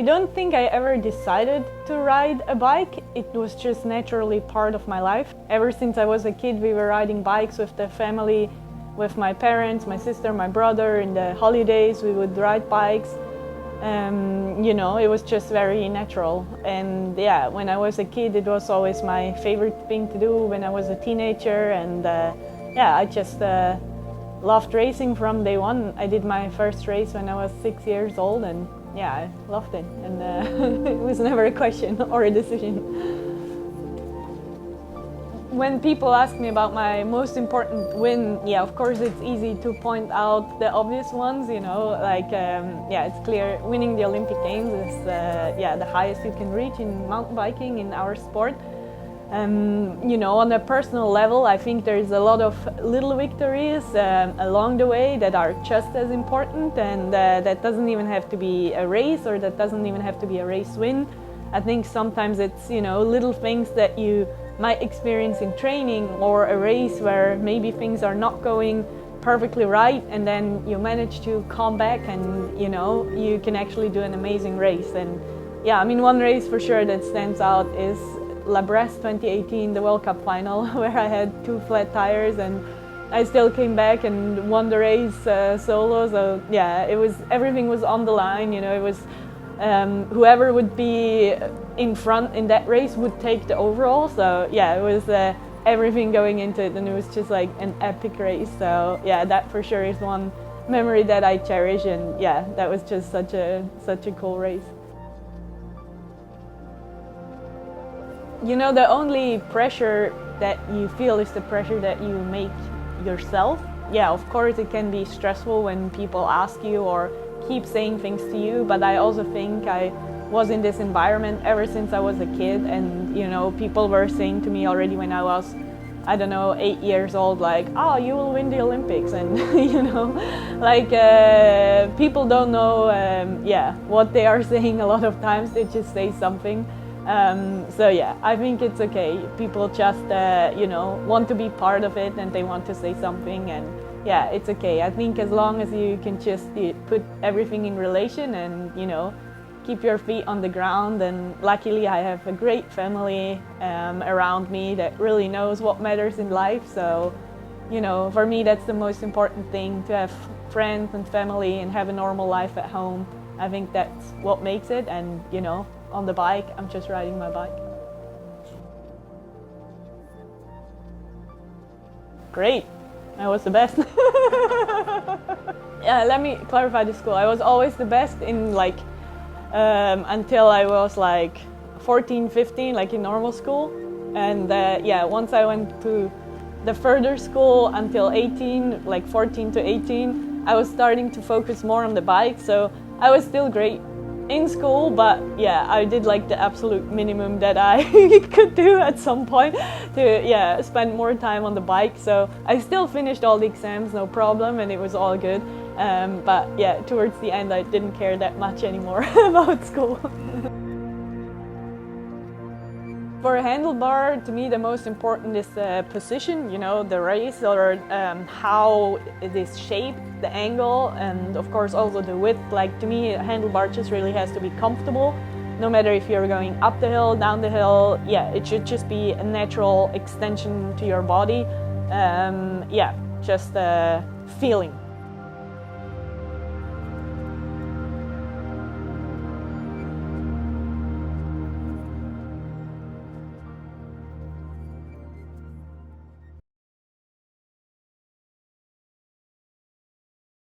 don't think I ever decided to ride a bike. It was just naturally part of my life. Ever since I was a kid, we were riding bikes with the family, with my parents, my sister, my brother. In the holidays, we would ride bikes. You know, it was just very natural. And yeah, when I was a kid, it was always my favorite thing to do when I was a teenager. And yeah, I just loved racing from day one. I did my first race when I was 6 years old, and yeah, I loved it. And it was never a question or a decision. When people ask me about my most important win, yeah, of course it's easy to point out the obvious ones, you know, like, yeah, it's clear winning the Olympic Games is, yeah, the highest you can reach in mountain biking in our sport. You know, on a personal level, I think there's a lot of little victories along the way that are just as important, and that doesn't even have to be a race, or that doesn't even have to be a race win. I think sometimes it's, you know, little things that you might experience in training or a race where maybe things are not going perfectly right, and then you manage to come back and, you know, you can actually do an amazing race. And yeah, I mean, one race for sure that stands out is La Bresse 2018, the World Cup final, where I had 2 flat tires and I still came back and won the race solo. So yeah, it was, everything was on the line, you know. It was whoever would be in front in that race would take the overall. So yeah, it was everything going into it, and it was just like an epic race. So yeah, that for sure is one memory that I cherish, and yeah, that was just such a cool race. You know, the only pressure that you feel is the pressure that you make yourself. Yeah, of course it can be stressful when people ask you or keep saying things to you, but I also think I was in this environment ever since I was a kid, and you know, people were saying to me already when I was, I don't know, 8 years old, like, oh, you will win the Olympics, and you know, like, people don't know yeah, what they are saying a lot of times. They just say something. So yeah, I think it's okay. People just you know, want to be part of it, and they want to say something, and yeah, it's okay. I think as long as you can just put everything in relation and, you know, keep your feet on the ground. And luckily I have a great family around me that really knows what matters in life. So, you know, for me that's the most important thing, to have friends and family and have a normal life at home. I think that's what makes it. And, you know, on the bike, I'm just riding my bike. Great. I was the best. Yeah, let me clarify the school. I was always the best in like until I was like 14, 15, like in normal school. And yeah, once I went to the further school until 18, like 14 to 18, I was starting to focus more on the bike. So I was still great in school, but yeah, I did like the absolute minimum that I could do at some point to, yeah, spend more time on the bike. So I still finished all the exams, no problem, and it was all good. But yeah, towards the end I didn't care that much anymore about school. For a handlebar, to me the most important is the position, you know, the race, or how it is shaped, the angle, and of course also the width. Like, to me, a handlebar just really has to be comfortable, no matter if you're going up the hill, down the hill. Yeah, it should just be a natural extension to your body. Yeah, just a feeling.